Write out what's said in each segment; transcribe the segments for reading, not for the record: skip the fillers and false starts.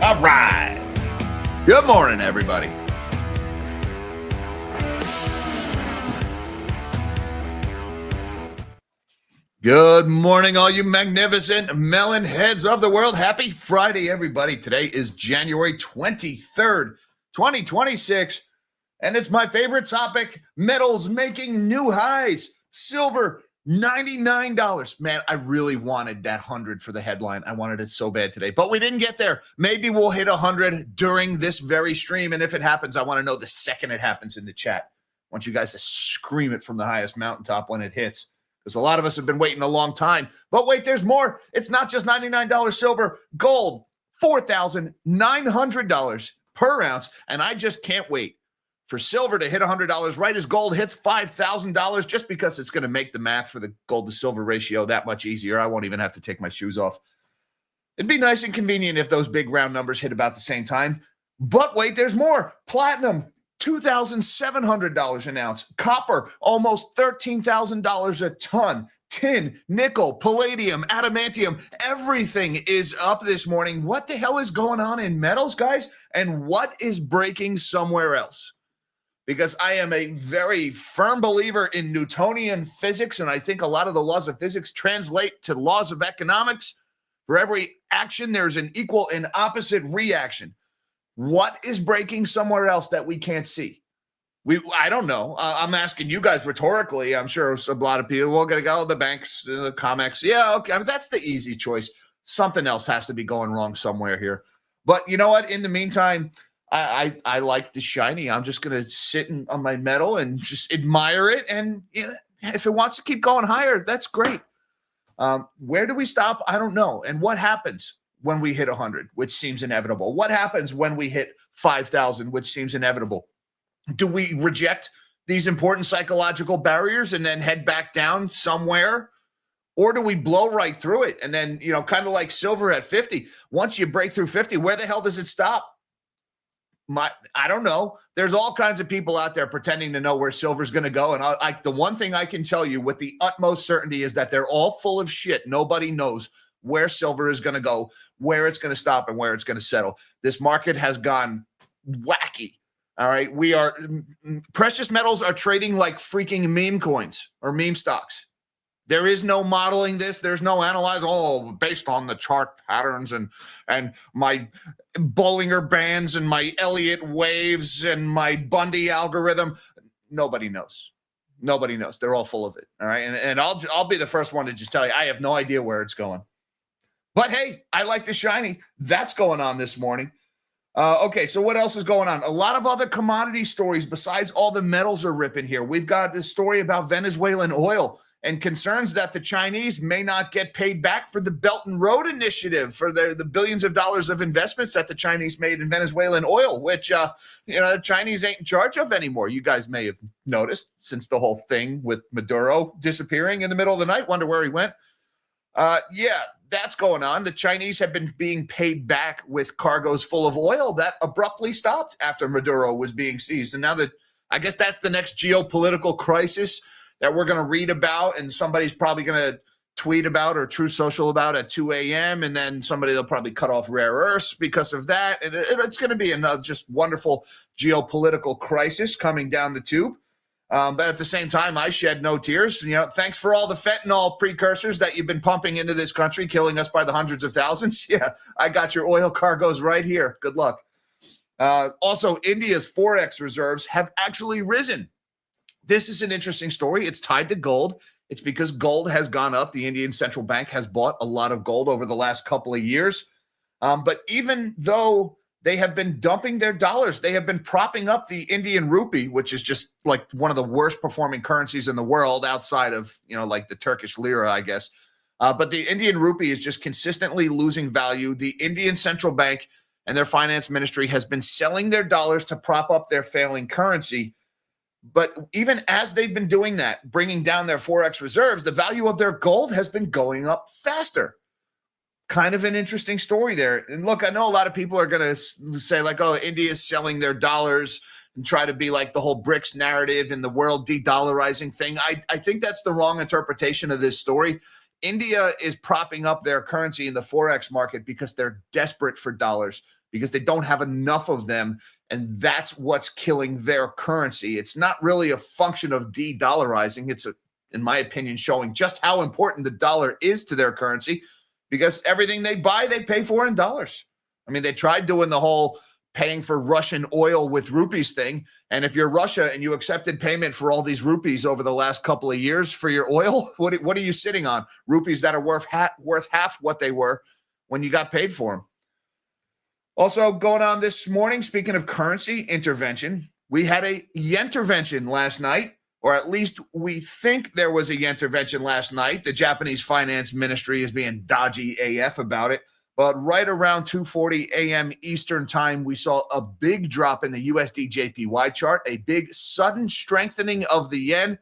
All right. Good morning, everybody. Good morning, all you magnificent melon heads of the world. Happy Friday, everybody. Today is January 23rd, 2026, and it's my favorite topic, metals making new highs. Silver, $99. Man, I really wanted that 100 for the headline. I wanted it so bad today, but we didn't get there. Maybe we'll hit 100 during this very stream, and if it happens, I want to know the second it happens in the chat. I want you guys to scream it from the highest mountaintop when it hits. Because a lot of us have been waiting a long time. But wait, there's more. It's not just $99 silver. Gold, $4,900 per ounce. And I just can't wait for silver to hit $100 right as gold hits $5,000, just because it's going to make the math for the gold to silver ratio that much easier. I won't even have to take my shoes off. It'd be nice and convenient if those big round numbers hit about the same time. But wait, there's more. Platinum, $2,700 an ounce. Copper, almost $13,000 a ton. Tin, nickel, palladium, adamantium, everything is up this morning. What the hell is going on in metals, guys? And what is breaking somewhere else? Because I am a very firm believer in Newtonian physics, and I think a lot of the laws of physics translate to laws of economics. For every action, there's an equal and opposite reaction. What is breaking somewhere else that we can't see? I don't know. I'm asking you guys rhetorically. I'm sure a lot of people will going to go, the banks, the COMEX. Yeah, okay. I mean, that's the easy choice. Something else has to be going wrong somewhere here. But you know what? In the meantime, I like the shiny. I'm just going to sit on my metal and just admire it. And you know, if it wants to keep going higher, that's great. Where do we stop? I don't know. And what happens when we hit 100, which seems inevitable? What happens when we hit 5,000, which seems inevitable? Do we reject these important psychological barriers and then head back down somewhere? Or do we blow right through it? And then, you know, kind of like silver at 50, once you break through 50, where the hell does it stop? I don't know. There's all kinds of people out there pretending to know where silver's going to go. And the one thing I can tell you with the utmost certainty is that they're all full of shit. Nobody knows where silver is going to go, where it's going to stop, and where it's going to settle. This market has gone wacky. All right. Precious metals are trading like freaking meme coins or meme stocks. There is no modeling this. There's no analyze, based on the chart patterns and my Bollinger Bands and my Elliott waves and my Bundy algorithm. Nobody knows. Nobody knows. They're all full of it. All right. And I'll be the first one to just tell you, I have no idea where it's going. But hey, I like the shiny. That's going on this morning. Okay, so what else is going on? A lot of other commodity stories besides all the metals are ripping here. We've got this story about Venezuelan oil and concerns that the Chinese may not get paid back for the Belt and Road Initiative, for the billions of dollars of investments that the Chinese made in Venezuelan oil, which the Chinese ain't in charge of anymore. You guys may have noticed since the whole thing with Maduro disappearing in the middle of the night. Wonder where he went. Yeah, that's going on. The Chinese have been being paid back with cargoes full of oil that abruptly stopped after Maduro was being seized. And now I guess that's the next geopolitical crisis that we're going to read about, and somebody's probably going to tweet about or True Social about at 2 a.m. And then they'll probably cut off rare earths because of that. And it's going to be another just wonderful geopolitical crisis coming down the tube. But at the same time, I shed no tears. You know, thanks for all the fentanyl precursors that you've been pumping into this country, killing us by the hundreds of thousands. Yeah, I got your oil cargoes right here. Good luck. Also, India's forex reserves have actually risen. This is an interesting story. It's tied to gold. It's because gold has gone up. The Indian central bank has bought a lot of gold over the last couple of years. But even though they have been dumping their dollars, they have been propping up the Indian rupee, which is just like one of the worst performing currencies in the world outside of, like the Turkish lira, I guess. But the Indian rupee is just consistently losing value. The Indian central bank and their finance ministry has been selling their dollars to prop up their failing currency. But even as they've been doing that, bringing down their forex reserves, the value of their gold has been going up faster. Kind of an interesting story there. And look, I know a lot of people are going to say like, oh, India is selling their dollars and try to be like the whole BRICS narrative and the world de-dollarizing thing. I think that's the wrong interpretation of this story. India is propping up their currency in the forex market because they're desperate for dollars. because they don't have enough of them. And that's what's killing their currency. It's not really a function of de-dollarizing. It's, in my opinion, showing just how important the dollar is to their currency, because everything they buy, they pay for in dollars. I mean, they tried doing the whole paying for Russian oil with rupees thing. And if you're Russia and you accepted payment for all these rupees over the last couple of years for your oil, what are you sitting on? Rupees that are worth half what they were when you got paid for them. Also going on this morning, speaking of currency intervention, we had a yen-tervention last night, or at least we think there was a yen-tervention last night. The Japanese finance ministry is being dodgy AF about it. But right around 2:40 a.m. Eastern time, we saw a big drop in the USD JPY chart, a big sudden strengthening of the yen,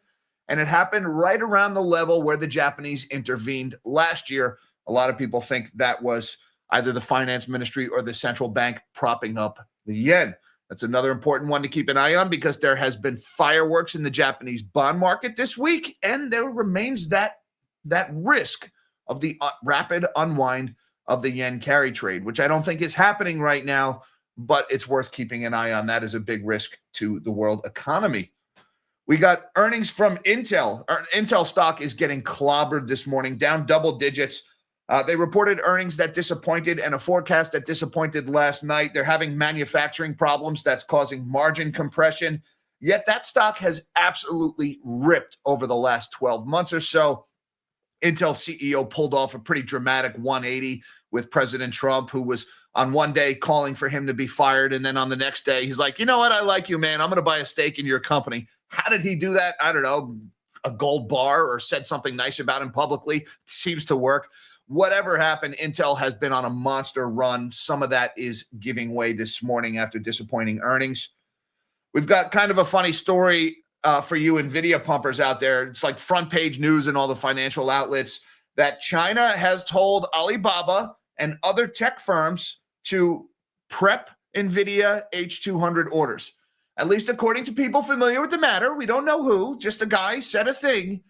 and it happened right around the level where the Japanese intervened last year. A lot of people think that was either the finance ministry or the central bank propping up the yen. That's another important one to keep an eye on, because there has been fireworks in the Japanese bond market this week, and there remains that risk of the rapid unwind of the yen carry trade, which I don't think is happening right now, but it's worth keeping an eye on. That is a big risk to the world economy. We got earnings from Intel. Intel stock is getting clobbered this morning, down double digits. They reported earnings that disappointed and a forecast that disappointed last night. They're having manufacturing problems that's causing margin compression. Yet that stock has absolutely ripped over the last 12 months or so. Intel CEO pulled off a pretty dramatic 180 with President Trump, who was on one day calling for him to be fired. And then on the next day, he's like, you know what? I like you, man. I'm going to buy a stake in your company. How did he do that? I don't know, a gold bar, or said something nice about him publicly. It seems to work. Whatever happened, Intel has been on a monster run. Some of that is giving way this morning after disappointing earnings. We've got kind of a funny story for you Nvidia pumpers out there. It's like front page news in all the financial outlets that China has told Alibaba and other tech firms to prep Nvidia H200 orders. At least according to people familiar with the matter. We don't know who, just a guy said a thing.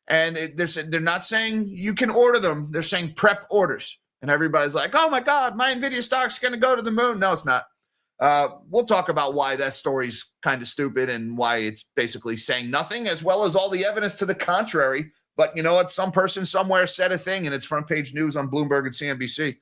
And they're not saying you can order them. They're saying prep orders. And everybody's like, oh my God, my Nvidia stock's going to go to the moon. No, it's not. We'll talk about why that story's kind of stupid and why it's basically saying nothing, as well as all the evidence to the contrary. But you know what? Some person somewhere said a thing, and it's front page news on Bloomberg and CNBC.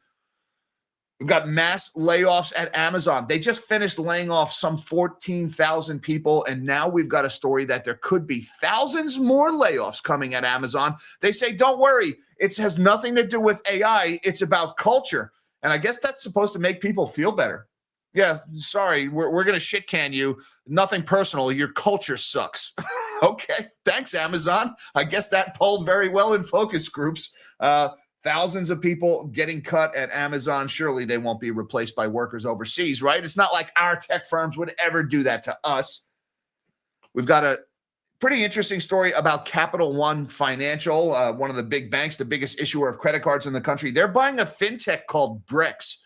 We've got mass layoffs at Amazon. They just finished laying off some 14,000 people, and now we've got a story that there could be thousands more layoffs coming at Amazon. They say, don't worry, it has nothing to do with AI. It's about culture. And I guess that's supposed to make people feel better. Yeah, sorry, we're going to shit can you. Nothing personal. Your culture sucks. Okay, thanks, Amazon. I guess that polled very well in focus groups. Thousands of people getting cut at Amazon. Surely they won't be replaced by workers overseas, right? It's not like our tech firms would ever do that to us. We've got a pretty interesting story about Capital One Financial, one of the big banks, the biggest issuer of credit cards in the country. They're buying a fintech called Brex.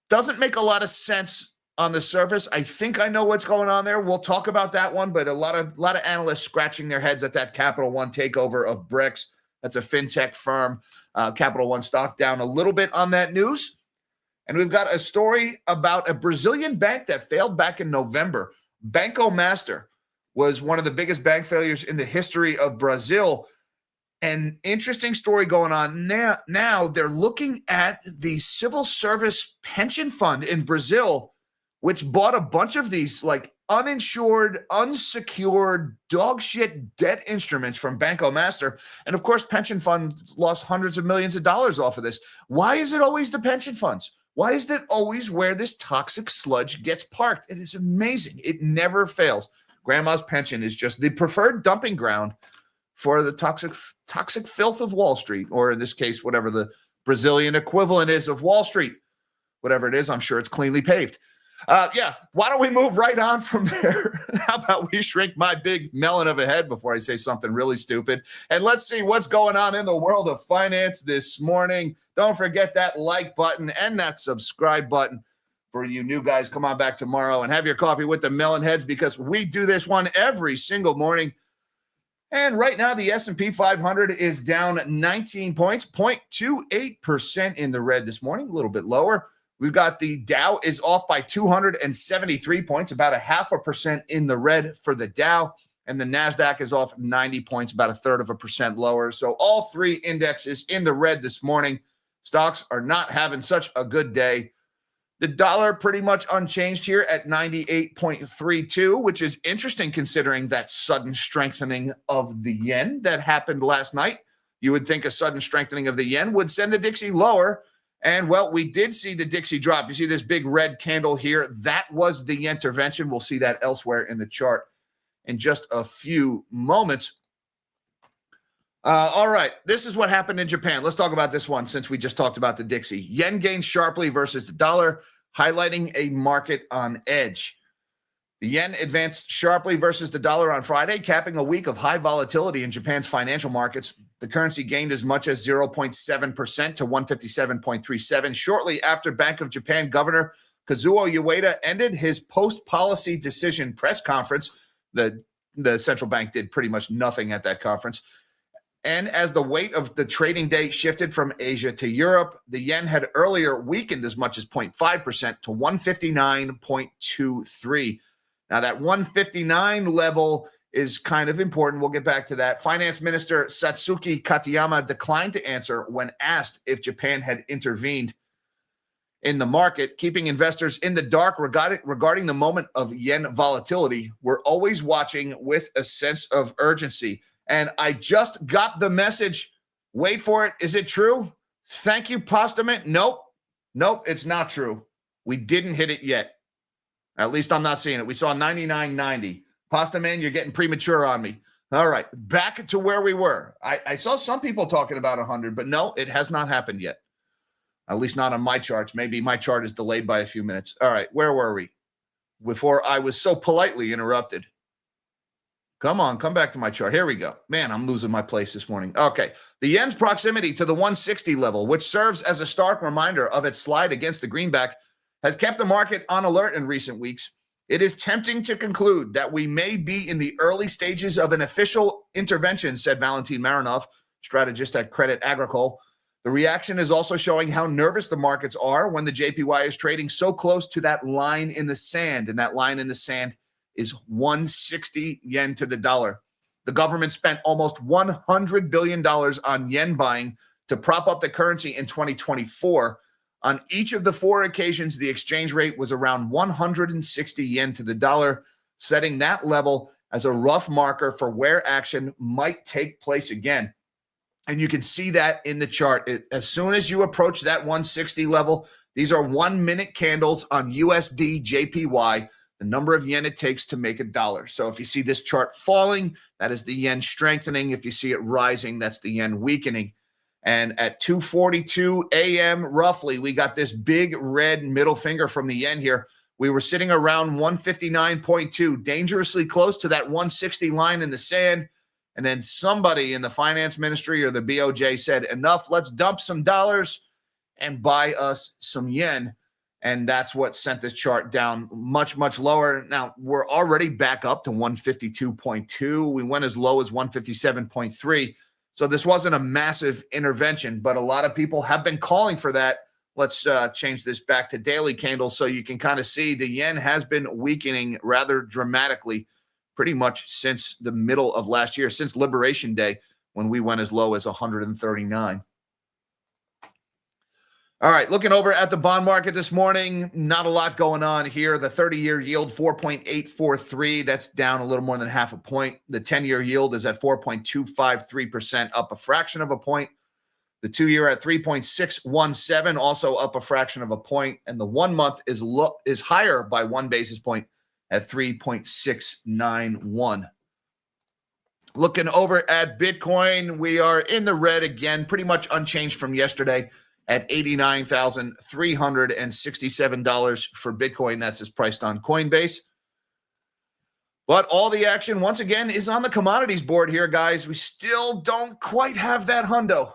Doesn't make a lot of sense on the surface. I think I know what's going on there. We'll talk about that one, but a lot of analysts scratching their heads at that Capital One takeover of Brex. That's a fintech firm. Capital One stock down a little bit on that news. And we've got a story about a Brazilian bank that failed back in November. Banco Master was one of the biggest bank failures in the history of Brazil. An interesting story going on now. They're looking at the civil service pension fund in Brazil, which bought a bunch of these like uninsured, unsecured, dog shit debt instruments from Banco Master. And of course, pension funds lost hundreds of millions of dollars off of this. Why is it always the pension funds? Why is it always where this toxic sludge gets parked? It is amazing. It never fails. Grandma's pension is just the preferred dumping ground for the toxic filth of Wall Street, or in this case, whatever the Brazilian equivalent is of Wall Street. Whatever it is, I'm sure it's cleanly paved. Yeah, why don't we move right on from there? How about we shrink my big melon of a head before I say something really stupid? And let's see what's going on in the world of finance this morning. Don't forget that like button and that subscribe button. For you new guys, come on back tomorrow and have your coffee with the melon heads, because we do this one every single morning. And right now, the S&P 500 is down 19 points, 0.28% in the red this morning, a little bit lower. We've got the Dow is off by 273 points, about 0.5% in the red for the Dow. And the NASDAQ is off 90 points, about 0.33% lower. So all three indexes in the red this morning. Stocks are not having such a good day. The dollar pretty much unchanged here at 98.32, which is interesting considering that sudden strengthening of the yen that happened last night. You would think a sudden strengthening of the yen would send the Dixie lower. And, well, we did see the Dixie drop. You see this big red candle here? That was the intervention. We'll see that elsewhere in the chart in just a few moments. All right, this is what happened in Japan. Let's talk about this one since we just talked about the Dixie. Yen gained sharply versus the dollar, highlighting a market on edge. The yen advanced sharply versus the dollar on Friday, capping a week of high volatility in Japan's financial markets. The currency gained as much as 0.7% to 157.37 shortly after Bank of Japan Governor Kazuo Ueda ended his post-policy decision press conference. The central bank did pretty much nothing at that conference. And as the weight of the trading day shifted from Asia to Europe, the yen had earlier weakened as much as 0.5% to 159.23. Now, that 159 level is kind of important. We'll get back to that. Finance Minister Satsuki Katayama declined to answer when asked if Japan had intervened in the market, keeping investors in the dark regarding the moment of yen volatility. We're always watching with a sense of urgency. And I just got the message. Wait for it. Is it true? Thank you, Postament. Nope, it's not true. We didn't hit it yet. At least I'm not seeing it. We saw 99.90. Postament, you're getting premature on me. All right, back to where we were. I saw some people talking about 100, but no, it has not happened yet. At least not on my charts. Maybe my chart is delayed by a few minutes. All right, where were we before I was so politely interrupted? Come on, come back to my chart. Here we go. Man, I'm losing my place this morning. Okay, the yen's proximity to the 160 level, which serves as a stark reminder of its slide against the greenback, has kept the market on alert in recent weeks. It is tempting to conclude that we may be in the early stages of an official intervention, said Valentin Marinov, strategist at Credit Agricole. The reaction is also showing how nervous the markets are when the JPY is trading so close to that line in the sand, and that line in the sand is 160 yen to the dollar. The government spent almost $100 billion on yen buying to prop up the currency in 2024. On each of the four occasions, the exchange rate was around 160 yen to the dollar, setting that level as a rough marker for where action might take place again. And you can see that in the chart. As soon as you approach that 160 level, these are 1 minute candles on USD JPY, the number of yen it takes to make a dollar. So if you see this chart falling, that is the yen strengthening. If you see it rising, that's the yen weakening. And at 2:42 a.m. roughly, we got this big red middle finger from the yen here. We were sitting around 159.2, dangerously close to that 160 line in the sand. And then somebody in the finance ministry or the BOJ said, enough, let's dump some dollars and buy us some yen. And that's what sent this chart down much, much lower. Now, we're already back up to 152.2. We went as low as 157.3. So this wasn't a massive intervention, but a lot of people have been calling for that. Let's change this back to daily candles so you can kind of see the yen has been weakening rather dramatically pretty much since the middle of last year, since Liberation Day, when we went as low as 139. All right, looking over at the bond market this morning, not a lot going on here. The 30-year yield, 4.843. That's down a little more than half a point. The 10-year yield is at 4.253%, up a fraction of a point. The 2-year at 3.617, also up a fraction of a point. And the 1 month is higher by 1 basis point at 3.691. Looking over at Bitcoin, we are in the red again, pretty much unchanged from yesterday at $89,367 for Bitcoin. That's as priced on Coinbase. But all the action, once again, is on the commodities board here, guys. We still don't quite have that hundo.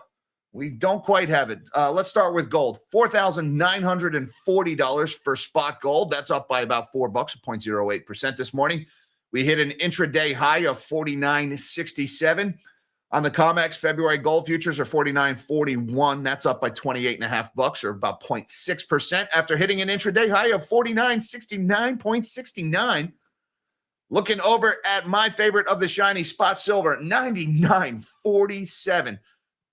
We don't quite have it. Let's start with gold. $4,940 for spot gold. That's up by about $4, 0.08% this morning. We hit an intraday high of $49.67. On the COMEX, February gold futures are 49.41. That's up by 28.5 bucks, or about 0.6%, after hitting an intraday high of 49.69.69. Looking over at my favorite of the shiny, spot silver, 99.47.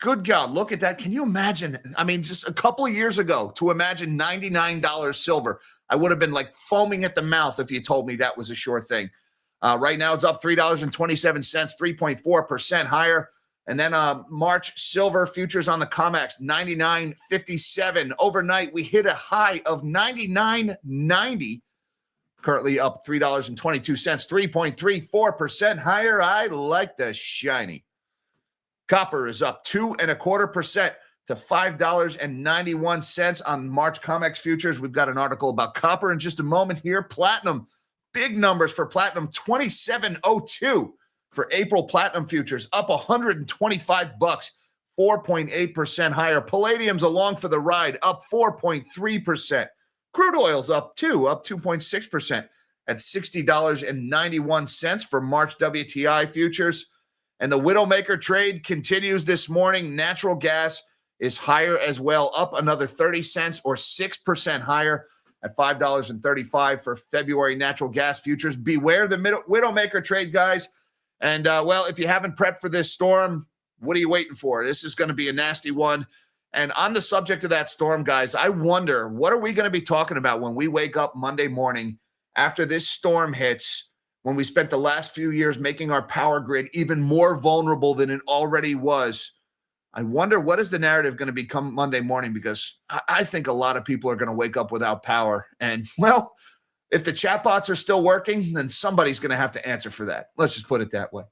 Good God, look at that. Can you imagine? I mean, just a couple of years ago, to imagine $99 silver, I would have been like foaming at the mouth if you told me that was a sure thing. Right now, it's up $3.27, 3.4% higher. And then March silver futures on the COMEX, 99.57. Overnight, we hit a high of 99.90. Currently up $3.22, 3.34% higher. I like the shiny. Copper is up 2.25% to $5.91 on March COMEX futures. We've got an article about copper in just a moment here. Platinum, big numbers for platinum, 27.02 for April platinum futures, up 125 bucks, 4.8% higher. Palladium's along for the ride, up 4.3%. Crude oil's up 2.6% at $60.91 for March WTI futures. And the Widowmaker trade continues this morning. Natural gas is higher as well, up another 30 cents or 6% higher at $5.35 for February natural gas futures. Beware the Widowmaker trade, guys. And, well, if you haven't prepped for this storm, what are you waiting for? This is going to be a nasty one. And on the subject of that storm, guys, I wonder, what are we going to be talking about when we wake up Monday morning after this storm hits, when we spent the last few years making our power grid even more vulnerable than it already was? I wonder, what is the narrative going to become Monday morning? Because I think a lot of people are going to wake up without power. And, well, if the chatbots are still working, then somebody's going to have to answer for that. Let's just put it that way.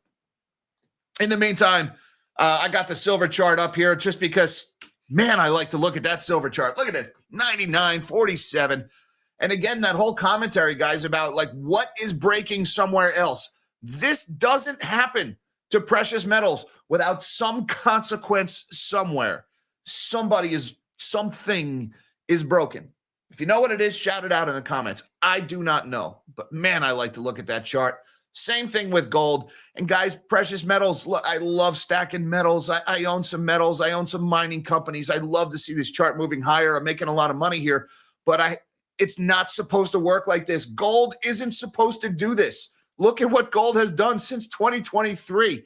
In the meantime, I got the silver chart up here just because, man, I like to look at that silver chart. Look at this, 99.47. And again, that whole commentary, guys, about like what is breaking somewhere else. This doesn't happen to precious metals without some consequence somewhere. Something is broken. If you know what it is, shout it out in the comments. I do not know, but man, I like to look at that chart. Same thing with gold. And guys, precious metals, look, I love stacking metals. I own some metals. I own some mining companies. I love to see this chart moving higher. I'm making a lot of money here, but it's not supposed to work like this. Gold isn't supposed to do this. Look at what gold has done since 2023.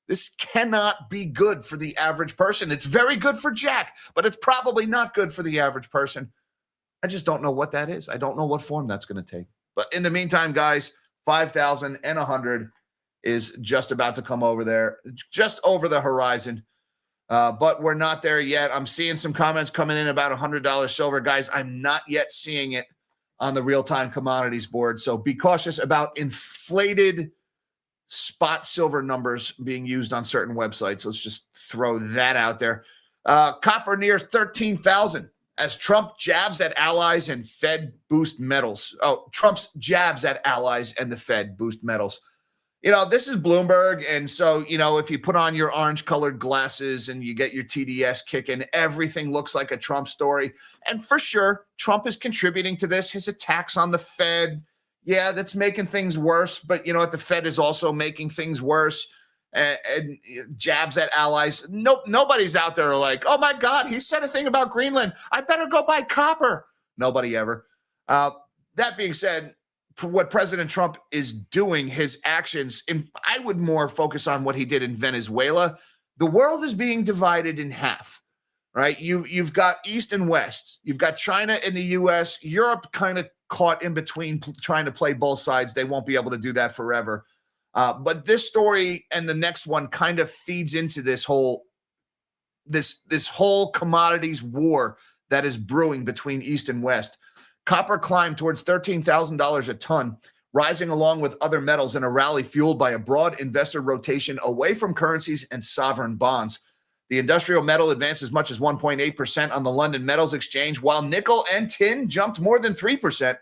This cannot be good for the average person. It's very good for Jack, but it's probably not good for the average person. I just don't know what that is. I don't know what form that's going to take. But in the meantime, guys, 5,100 is just about to come over there, just over the horizon. But we're not there yet. I'm seeing some comments coming in about $100 silver. Guys, I'm not yet seeing it on the real-time commodities board. So be cautious about inflated spot silver numbers being used on certain websites. Let's just throw that out there. Copper nears 13,000 as Trump jabs at allies and Fed boost metals. Oh, Trump's jabs at allies and the Fed boost metals. You know, this is Bloomberg, and so, you know, if you put on your orange-colored glasses and you get your TDS kicking, everything looks like a Trump story. And for sure, Trump is contributing to this. His attacks on the Fed, yeah, that's making things worse. But, you know what, the Fed is also making things worse. And jabs at allies. Nobody's out there like, oh, my God, he said a thing about Greenland. I better go buy copper. Nobody ever. That being said, what President Trump is doing, his actions, and I would more focus on what he did in Venezuela. The world is being divided in half, right? You've got East and West. You've got China and the U.S. Europe kind of caught in between, trying to play both sides. They won't be able to do that forever. But this story and the next one kind of feeds into this whole commodities war that is brewing between East and West. Copper climbed towards $13,000 a ton, rising along with other metals in a rally fueled by a broad investor rotation away from currencies and sovereign bonds. The industrial metal advanced as much as 1.8% on the London Metals Exchange, while nickel and tin jumped more than 3%.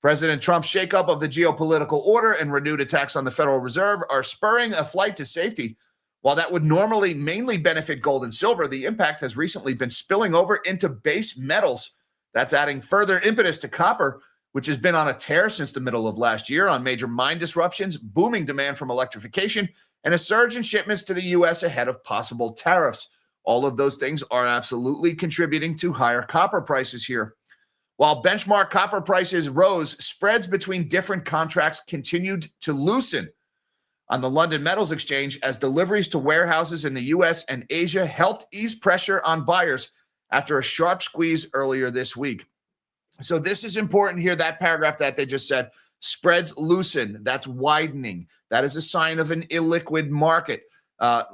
President Trump's shakeup of the geopolitical order and renewed attacks on the Federal Reserve are spurring a flight to safety. While that would normally mainly benefit gold and silver, the impact has recently been spilling over into base metals. That's adding further impetus to copper, which has been on a tear since the middle of last year on major mine disruptions, booming demand from electrification, and a surge in shipments to the U.S. ahead of possible tariffs. All of those things are absolutely contributing to higher copper prices here. While benchmark copper prices rose, spreads between different contracts continued to loosen on the London Metals Exchange as deliveries to warehouses in the U.S. and Asia helped ease pressure on buyers after a sharp squeeze earlier this week. So this is important here, that paragraph that they just said, spreads loosen, that's widening. That is a sign of an illiquid market.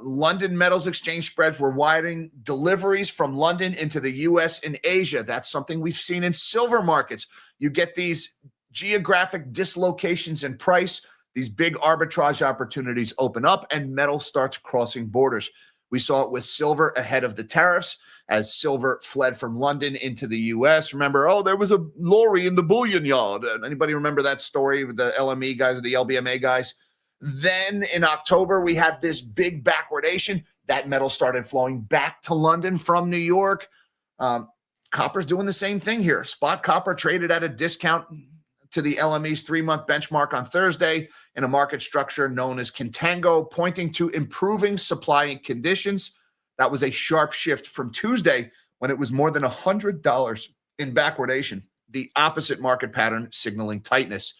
London Metals Exchange spreads were widening. Deliveries from London into the U.S. and Asia, that's something we've seen in silver markets. You get these geographic dislocations in price, these big arbitrage opportunities open up, and metal starts crossing borders. We saw it with silver ahead of the tariffs as silver fled from London into the U.S. Remember, there was a lorry in the bullion yard. Anybody remember that story with the LME guys or the LBMA guys? Then in October, we had this big backwardation. That metal started flowing back to London from New York. Copper's doing the same thing here. Spot copper traded at a discount to the LME's 3-month benchmark on Thursday in a market structure known as contango, pointing to improving supply conditions. That was a sharp shift from Tuesday when it was more than $100 in backwardation, the opposite market pattern signaling tightness.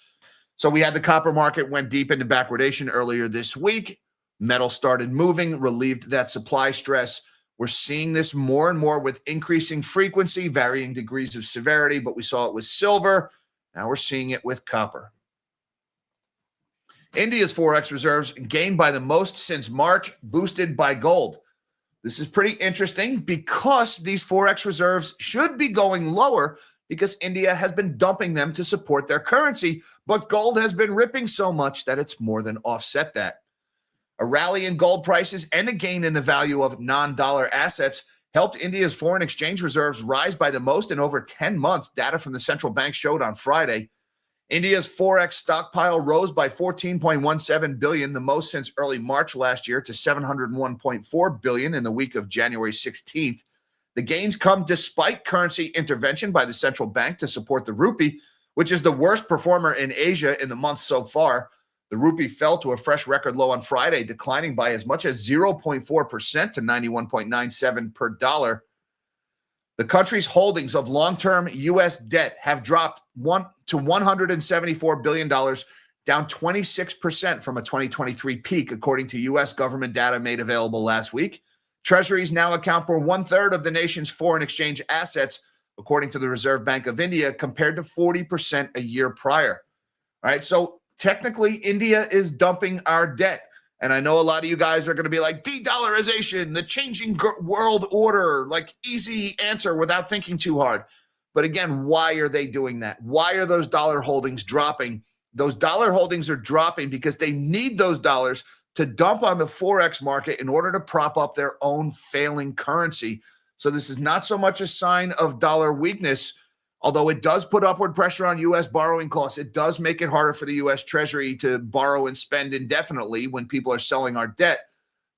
So we had the copper market went deep into backwardation earlier this week. Metal started moving, relieved that supply stress. We're seeing this more and more with increasing frequency, varying degrees of severity, but we saw it with silver. Now we're seeing it with copper. India's forex reserves gained by the most since March, boosted by gold. This is pretty interesting because these forex reserves should be going lower because India has been dumping them to support their currency, but gold has been ripping so much that it's more than offset that. A rally in gold prices and a gain in the value of non-dollar assets helped India's foreign exchange reserves rise by the most in over 10 months, data from the central bank showed on Friday. India's forex stockpile rose by 14.17 billion, the most since early March last year, to 701.4 billion in the week of January 16th. The gains come despite currency intervention by the central bank to support the rupee, which is the worst performer in Asia in the month so far. The rupee fell to a fresh record low on Friday, declining by as much as 0.4% to 91.97 per dollar. The country's holdings of long-term U.S. debt have dropped to $174 billion, down 26% from a 2023 peak, according to U.S. government data made available last week. Treasuries now account for 1/3 of the nation's foreign exchange assets, according to the Reserve Bank of India, compared to 40% a year prior. All right, so technically, India is dumping our debt. And I know a lot of you guys are going to be like, de-dollarization, the changing world order, like easy answer without thinking too hard. But again, why are they doing that? Why are those dollar holdings dropping? Those dollar holdings are dropping because they need those dollars to dump on the forex market in order to prop up their own failing currency. So this is not so much a sign of dollar weakness, although it does put upward pressure on U.S. borrowing costs. It does make it harder for the U.S. Treasury to borrow and spend indefinitely when people are selling our debt.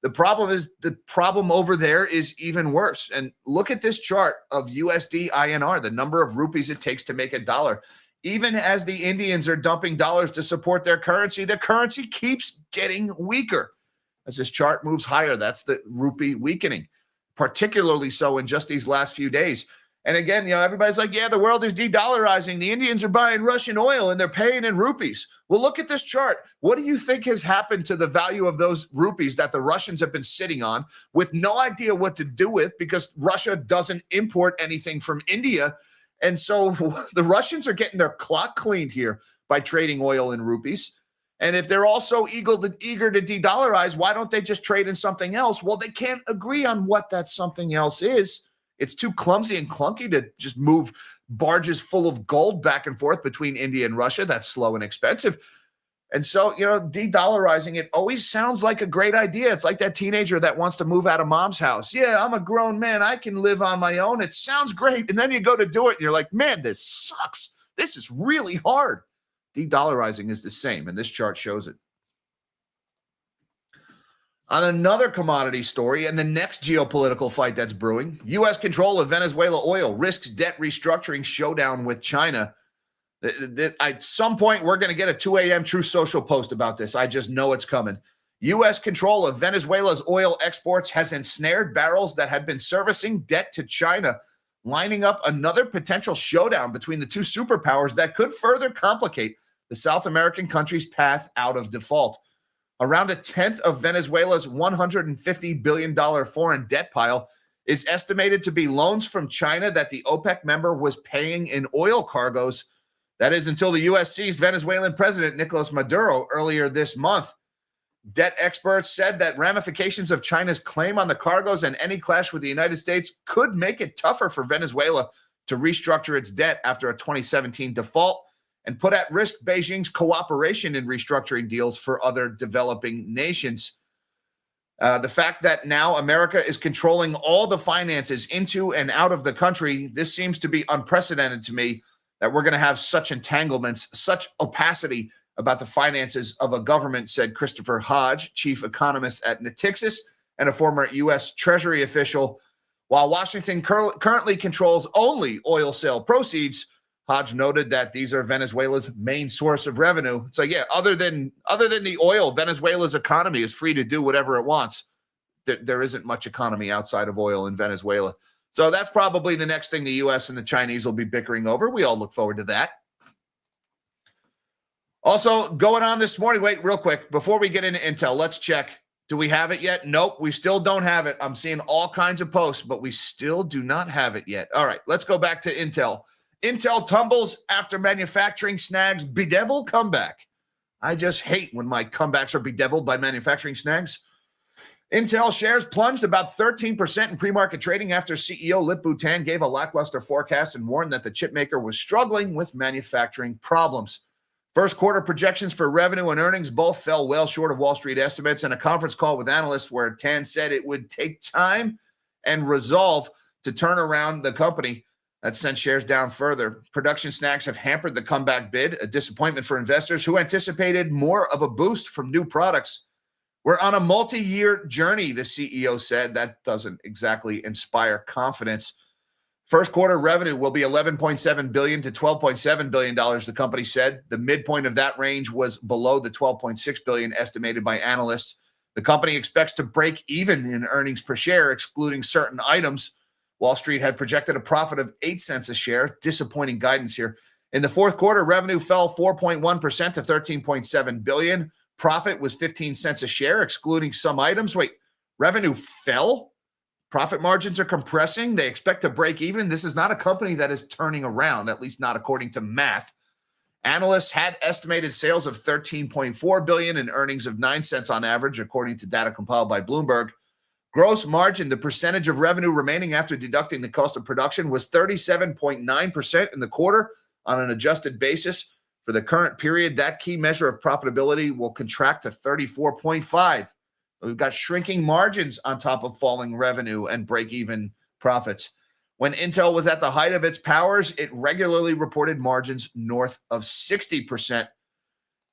The problem over there is even worse. And look at this chart of USD INR, the number of rupees it takes to make a dollar. Even as the Indians are dumping dollars to support their currency, the currency keeps getting weaker. As this chart moves higher, that's the rupee weakening, particularly so in just these last few days. And again, everybody's like, yeah, the world is de-dollarizing. The Indians are buying Russian oil and they're paying in rupees. Well, look at this chart. What do you think has happened to the value of those rupees that the Russians have been sitting on with no idea what to do with because Russia doesn't import anything from India? And so the Russians are getting their clock cleaned here by trading oil in rupees. And if they're also eager to de-dollarize, why don't they just trade in something else? Well, they can't agree on what that something else is. It's too clumsy and clunky to just move barges full of gold back and forth between India and Russia. That's slow and expensive. And so, de-dollarizing, it always sounds like a great idea. It's like that teenager that wants to move out of mom's house. Yeah, I'm a grown man. I can live on my own. It sounds great. And then you go to do it and you're like, man, this sucks. This is really hard. De-dollarizing is the same, and this chart shows it. On another commodity story and the next geopolitical fight that's brewing, U.S. control of Venezuela oil risks debt restructuring showdown with China. At some point, we're going to get a 2 a.m. True Social post about this. I just know it's coming. U.S. control of Venezuela's oil exports has ensnared barrels that had been servicing debt to China, lining up another potential showdown between the two superpowers that could further complicate the South American country's path out of default. Around a tenth of Venezuela's $150 billion foreign debt pile is estimated to be loans from China that the OPEC member was paying in oil cargoes. That is until the U.S. seized Venezuelan President Nicolas Maduro earlier this month. Debt experts said that ramifications of China's claim on the cargoes and any clash with the United States could make it tougher for Venezuela to restructure its debt after a 2017 default and put at risk Beijing's cooperation in restructuring deals for other developing nations. The fact that now America is controlling all the finances into and out of the country, this seems to be unprecedented to me, that we're going to have such entanglements, such opacity about the finances of a government, said Christopher Hodge, chief economist at Natixis and a former U.S. Treasury official. While Washington currently controls only oil sale proceeds, Hodge noted that these are Venezuela's main source of revenue. So yeah, other than the oil, Venezuela's economy is free to do whatever it wants. There isn't much economy outside of oil in Venezuela. So that's probably the next thing the U.S. and the Chinese will be bickering over. We all look forward to that. Also, going on this morning, wait, real quick, before we get into Intel, let's check. Do we have it yet? Nope, we still don't have it. I'm seeing all kinds of posts, but we still do not have it yet. All right, let's go back to Intel. Intel tumbles after manufacturing snags bedevil comeback. I just hate when my comebacks are bedeviled by manufacturing snags. Intel shares plunged about 13% in pre-market trading after CEO Lip-Bu Tan gave a lackluster forecast and warned that the chipmaker was struggling with manufacturing problems. First quarter projections for revenue and earnings both fell well short of Wall Street estimates, and a conference call with analysts where Tan said it would take time and resolve to turn around the company. That sent shares down further. Production snags have hampered the comeback bid, a disappointment for investors who anticipated more of a boost from new products. We're on a multi-year journey, the CEO said. That doesn't exactly inspire confidence. First quarter revenue will be $11.7 billion to $12.7 billion, the company said. The midpoint of that range was below the $12.6 billion estimated by analysts. The company expects to break even in earnings per share, excluding certain items. Wall Street had projected a profit of 8 cents a share. Disappointing guidance here. In the fourth quarter, revenue fell 4.1% to $13.7 billion. Profit was 15 cents a share, excluding some items. Wait, revenue fell? Profit margins are compressing. They expect to break even. This is not a company that is turning around, at least not according to math. Analysts had estimated sales of $13.4 billion and earnings of 9 cents on average, according to data compiled by Bloomberg. Gross margin, the percentage of revenue remaining after deducting the cost of production, was 37.9% in the quarter on an adjusted basis. For the current period, that key measure of profitability will contract to 34.5%. We've got shrinking margins on top of falling revenue and break-even profits. When Intel was at the height of its powers, it regularly reported margins north of 60%.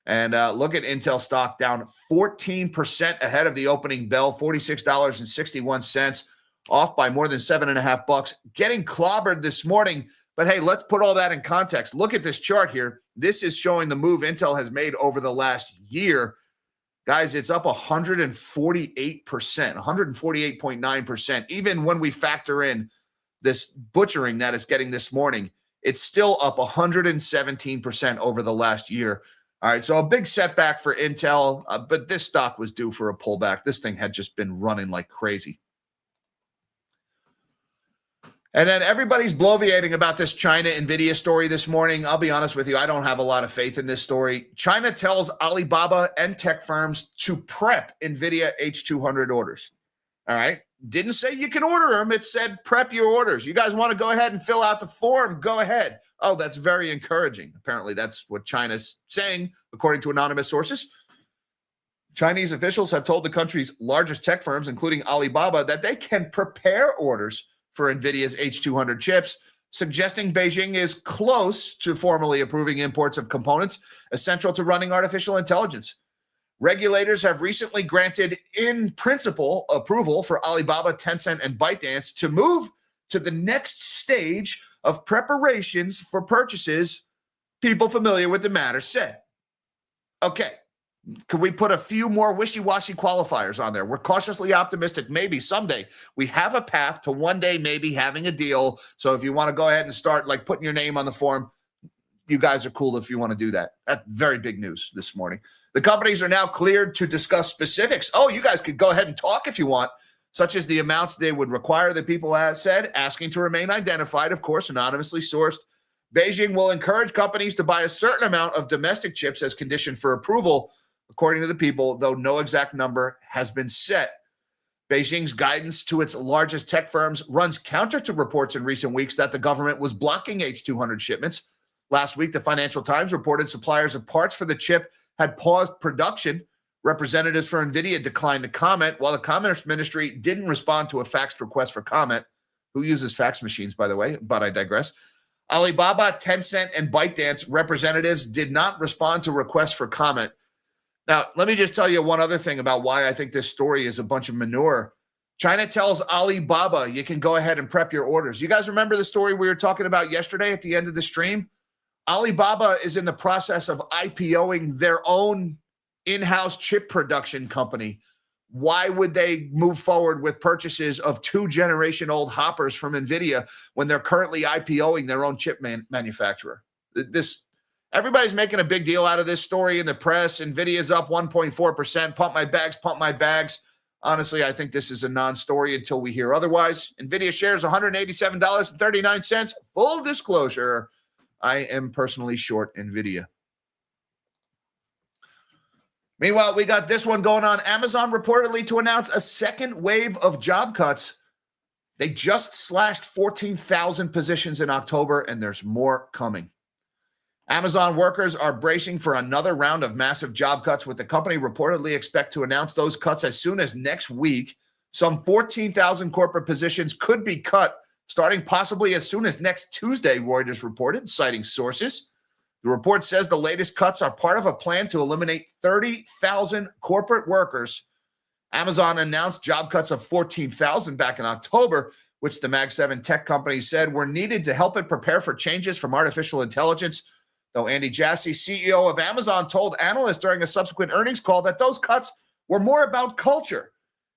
And look at Intel stock down 14% ahead of the opening bell, $46.61, off by more than $7.50, getting clobbered this morning. But hey, let's put all that in context. Look at this chart here. This is showing the move Intel has made over the last year. Guys, it's up 148%, 148.9%. Even when we factor in this butchering that it's getting this morning, it's still up 117% over the last year. All right, so a big setback for Intel, but this stock was due for a pullback. This thing had just been running like crazy. And then everybody's bloviating about this China-Nvidia story this morning. I'll be honest with you, I don't have a lot of faith in this story. China tells Alibaba and tech firms to prep Nvidia H200 orders. All right? Didn't say you can order them. It said prep your orders. You guys want to go ahead and fill out the form? Go ahead. Oh, that's very encouraging. Apparently, that's what China's saying, according to anonymous sources. Chinese officials have told the country's largest tech firms, including Alibaba, that they can prepare orders for NVIDIA's H200 chips, suggesting Beijing is close to formally approving imports of components essential to running artificial intelligence. Regulators have recently granted in principle approval for Alibaba, Tencent, and ByteDance to move to the next stage of preparations for purchases people familiar with the matter said. Okay, could we put a few more wishy-washy qualifiers on there? We're cautiously optimistic. Maybe someday we have a path to one day maybe having a deal. So if you want to go ahead and start like putting your name on the form, you guys are cool if you want to do that. That's very big news this morning. The companies are now cleared to discuss specifics. Oh, you guys could go ahead and talk if you want, such as the amounts they would require, the people have said, asking to remain identified, of course, anonymously sourced. Beijing will encourage companies to buy a certain amount of domestic chips as condition for approval, according to the people, though no exact number has been set. Beijing's guidance to its largest tech firms runs counter to reports in recent weeks that the government was blocking H200 shipments. Last week, the Financial Times reported suppliers of parts for the chip had paused production. Representatives for NVIDIA declined to comment, while the Commerce Ministry didn't respond to a faxed request for comment. Who uses fax machines, by the way? But I digress. Alibaba, Tencent, and ByteDance representatives did not respond to requests for comment. Now, let me just tell you one other thing about why I think this story is a bunch of manure. China tells Alibaba, you can go ahead and prep your orders. You guys remember the story we were talking about yesterday at the end of the stream? Alibaba is in the process of IPOing their own in-house chip production company. Why would they move forward with purchases of 2-generation-old hoppers from NVIDIA when they're currently IPOing their own chip manufacturer? Everybody's making a big deal out of this story in the press. NVIDIA's up 1.4%. Pump my bags, pump my bags. Honestly, I think this is a non-story until we hear otherwise. NVIDIA shares $187.39. Full disclosure, I am personally short NVIDIA. Meanwhile, we got this one going on. Amazon reportedly to announce a second wave of job cuts. They just slashed 14,000 positions in October, and there's more coming. Amazon workers are bracing for another round of massive job cuts, with the company reportedly expect to announce those cuts as soon as next week. Some 14,000 corporate positions could be cut, starting possibly as soon as next Tuesday, Reuters reported, citing sources. The report says the latest cuts are part of a plan to eliminate 30,000 corporate workers. Amazon announced job cuts of 14,000 back in October, which the Mag 7 tech company said were needed to help it prepare for changes from artificial intelligence. Though Andy Jassy, CEO of Amazon, told analysts during a subsequent earnings call that those cuts were more about culture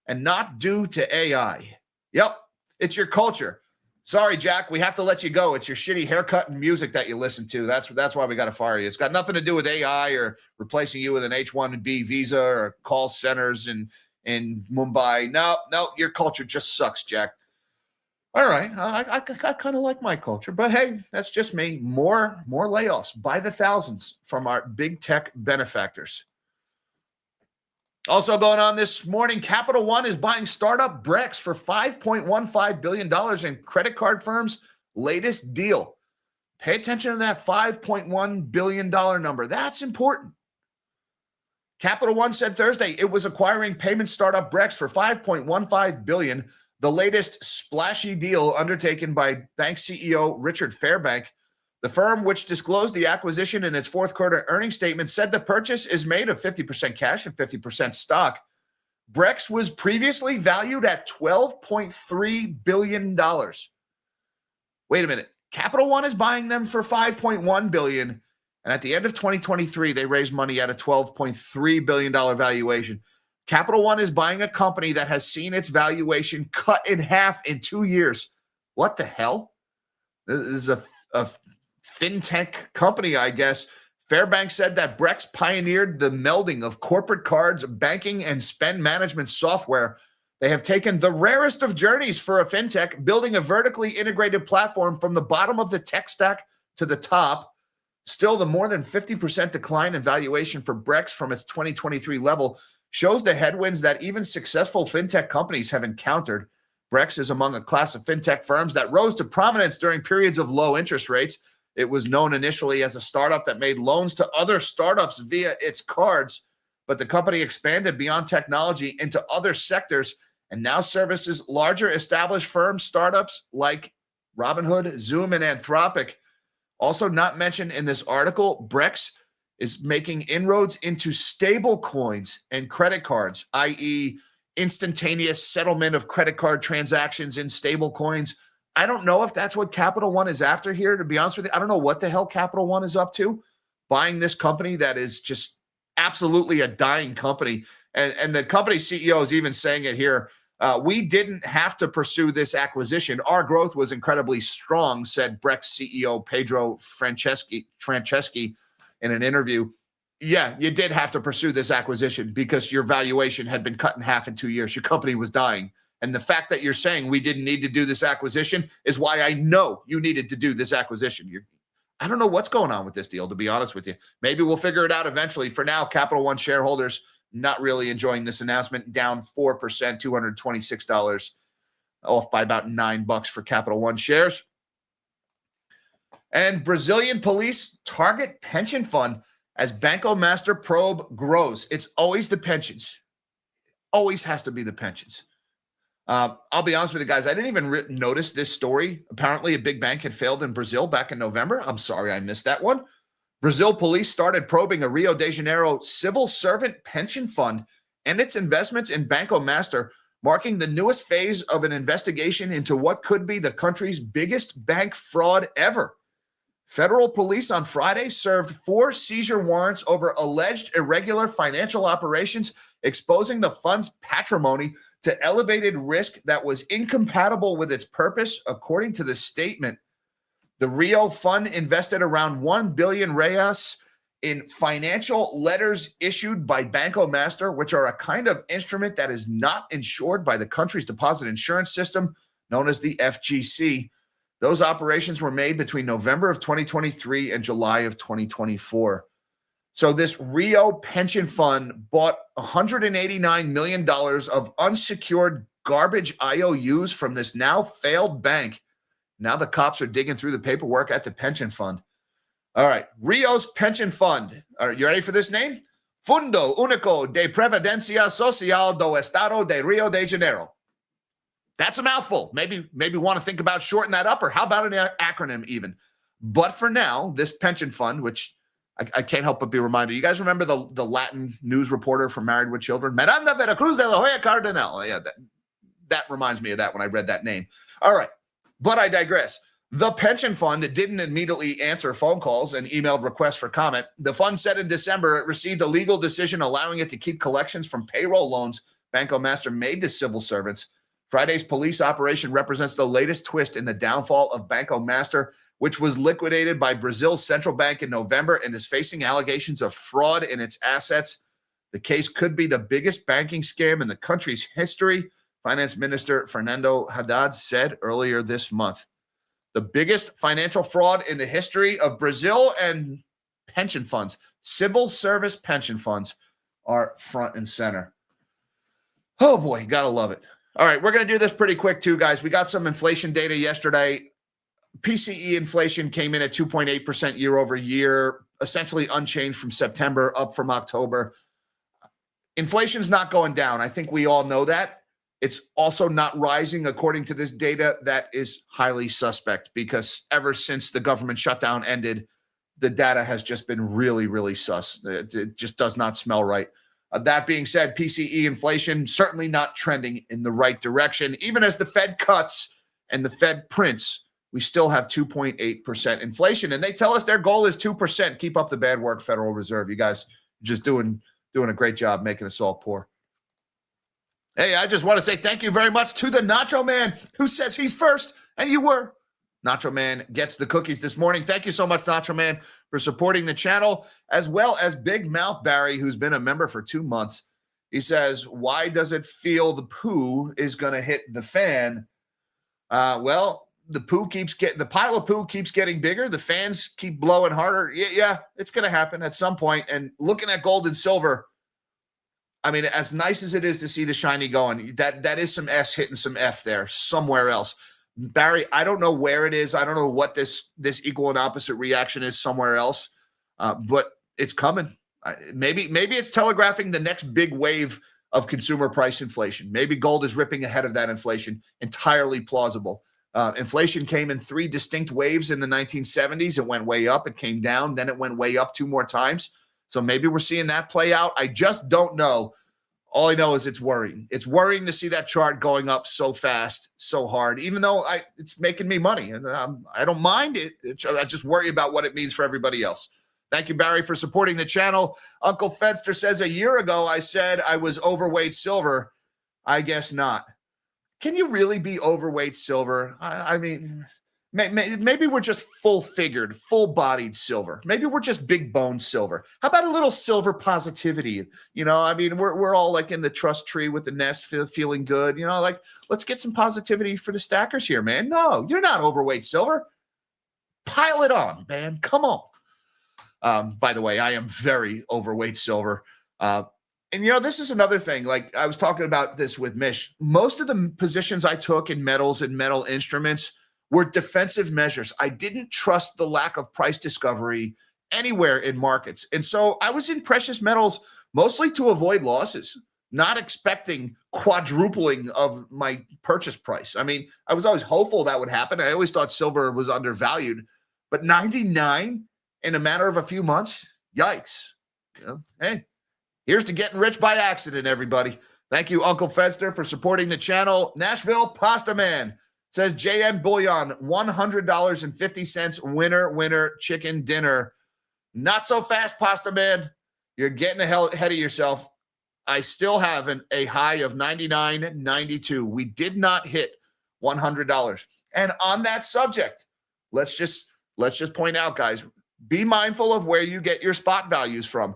and not due to AI. Yep, it's your culture. Sorry, Jack, we have to let you go. It's your shitty haircut and music that you listen to. That's why we got to fire you. It's got nothing to do with AI or replacing you with an H-1B visa or call centers in Mumbai. No, your culture just sucks, Jack. All right, I kind of like my culture, but hey, that's just me. More layoffs by the thousands from our big tech benefactors. Also going on this morning, Capital One is buying startup Brex for $5.15 billion in credit card firms' latest deal. Pay attention to that $5.1 billion number. That's important. Capital One said Thursday it was acquiring payment startup Brex for $5.15 billion, the latest splashy deal undertaken by bank CEO Richard Fairbank. The firm, which disclosed the acquisition in its fourth quarter earnings statement, said the purchase is made of 50% cash and 50% stock. Brex was previously valued at $12.3 billion. Wait a minute. Capital One is buying them for $5.1 billion, and at the end of 2023, they raised money at a $12.3 billion valuation. Capital One is buying a company that has seen its valuation cut in half in 2 years. What the hell? This is a Fintech company, I guess. Fairbanks said that Brex pioneered the melding of corporate cards, banking, and spend management software. They have taken the rarest of journeys for a fintech, building a vertically integrated platform from the bottom of the tech stack to the top. Still, the more than 50% decline in valuation for Brex from its 2023 level shows the headwinds that even successful fintech companies have encountered. Brex is among a class of fintech firms that rose to prominence during periods of low interest rates. It was known initially as a startup that made loans to other startups via its cards, but the company expanded beyond technology into other sectors and now services larger established firms, startups like Robinhood, Zoom, and Anthropic. Also not mentioned in this article, Brex is making inroads into stable coins and credit cards, i.e. instantaneous settlement of credit card transactions in stable coins, I don't know if that's what Capital One is after here, to be honest with you. I don't know what the hell Capital One is up to, buying this company that is just absolutely a dying company. And the company CEO is even saying it here. We didn't have to pursue this acquisition. Our growth was incredibly strong, said Brex CEO Pedro Franceschi in an interview. Yeah, you did have to pursue this acquisition because your valuation had been cut in half in 2 years. Your company was dying. And the fact that you're saying we didn't need to do this acquisition is why I know you needed to do this acquisition. I don't know what's going on with this deal, to be honest with you. Maybe we'll figure it out eventually. For now, Capital One shareholders not really enjoying this announcement, down 4%, $226, off by about $9 for Capital One shares. And Brazilian police target pension fund as Banco Master probe grows. It's always the pensions. Always has to be the pensions. I'll be honest with you guys. I didn't even notice this story. Apparently, a big bank had failed in Brazil back in November. I'm sorry I missed that one. Brazil police started probing a Rio de Janeiro civil servant pension fund and its investments in Banco Master, marking the newest phase of an investigation into what could be the country's biggest bank fraud ever. Federal police on Friday served 4 seizure warrants over alleged irregular financial operations, exposing the fund's patrimony to elevated risk that was incompatible with its purpose, according to the statement. The Rio Fund invested around 1 billion reais in financial letters issued by Banco Master, which are a kind of instrument that is not insured by the country's deposit insurance system, known as the FGC. Those operations were made between November of 2023 and July of 2024. So this Rio pension fund bought $189 million of unsecured garbage IOUs from this now failed bank. Now the cops are digging through the paperwork at the pension fund. All right, Rio's pension fund. Are you ready for this name? Fundo Único de Previdencia Social do Estado de Rio de Janeiro. That's a mouthful. Maybe want to think about shortening that up, or how about an acronym even? But for now, this pension fund, which I can't help but be reminded. You guys remember the Latin news reporter from Married with Children? Miranda Veracruz de la Hoya Cardenal. Yeah, that reminds me of that when I read that name. All right, but I digress. The pension fund didn't immediately answer phone calls and emailed requests for comment. The fund said in December it received a legal decision allowing it to keep collections from payroll loans Banco Master made to civil servants. Friday's police operation represents the latest twist in the downfall of Banco Master, which was liquidated by Brazil's central bank in November and is facing allegations of fraud in its assets. The case could be the biggest banking scam in the country's history, Finance Minister Fernando Haddad said earlier this month. The biggest financial fraud in the history of Brazil, and pension funds, civil service pension funds, are front and center. Oh boy, gotta love it. All right, we're going to do this pretty quick too, guys. We got some inflation data yesterday. PCE inflation came in at 2.8% year over year, essentially unchanged from September, up from October. Inflation's not going down. I think we all know that. It's also not rising according to this data. That is highly suspect, because ever since the government shutdown ended, the data has just been really, really sus. It just does not smell right. That being said, PCE inflation certainly not trending in the right direction. Even as the Fed cuts and the Fed prints, we still have 2.8% inflation. And they tell us their goal is 2%. Keep up the bad work, Federal Reserve. You guys are just doing a great job making us all poor. Hey, I just want to say thank you very much to the Nacho Man, who says he's first, and you were. Nacho Man gets the cookies this morning. Thank you so much, Nacho Man, for supporting the channel, as well as Big Mouth Barry, who's been a member for 2 months. He says, why does it feel the poo is going to hit the fan? Well, the pile of poo keeps getting bigger. The fans keep blowing harder. Yeah, it's going to happen at some point. And looking at gold and silver, I mean, as nice as it is to see the shiny going, that is some S hitting some F there somewhere else. Barry, I don't know where it is. I don't know what this equal and opposite reaction is somewhere else, but it's coming. Maybe it's telegraphing the next big wave of consumer price inflation. Maybe gold is ripping ahead of that inflation. Entirely plausible. Inflation came in 3 distinct waves in the 1970s. It went way up. It came down. Then it went way up 2 more times. So maybe we're seeing that play out. I just don't know All I know is it's worrying. It's worrying to see that chart going up so fast, so hard, even though it's making me money. And I don't mind it. I just worry about what it means for everybody else. Thank you, Barry, for supporting the channel. Uncle Fenster says, a year ago, I said I was overweight silver. I guess not. Can you really be overweight silver? I mean, maybe we're just full-figured, full-bodied silver. Maybe we're just big-boned silver. How about a little silver positivity? You know, I mean, we're all like in the trust tree with the nest feeling good. You know, like, let's get some positivity for the stackers here, man. No, you're not overweight silver. Pile it on, man. Come on. By the way, I am very overweight silver. And, you know, this is another thing. Like I was talking about this with Mish. Most of the positions I took in metals and metal instruments were defensive measures. I didn't trust the lack of price discovery anywhere in markets. And so I was in precious metals mostly to avoid losses, not expecting quadrupling of my purchase price. I mean, I was always hopeful that would happen. I always thought silver was undervalued. But 99 in a matter of a few months, yikes. You know, hey. Here's to getting rich by accident, everybody. Thank you, Uncle Fenster, for supporting the channel. Nashville Pasta Man says, JM Bullion, $100.50, winner, chicken dinner. Not so fast, Pasta Man. You're getting ahead of yourself. I still have a high of $99.92. We did not hit $100. And on that subject, let's just point out, guys, be mindful of where you get your spot values from.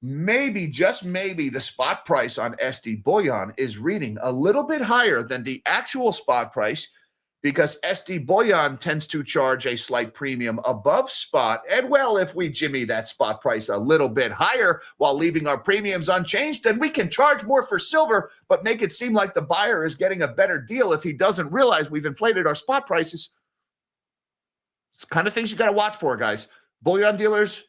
Maybe, just maybe, the spot price on SD Bullion is reading a little bit higher than the actual spot price because SD Bullion tends to charge a slight premium above spot. And, well, if we jimmy that spot price a little bit higher while leaving our premiums unchanged, then we can charge more for silver but make it seem like the buyer is getting a better deal if he doesn't realize we've inflated our spot prices. It's the kind of things you got to watch for, guys. Bullion dealers,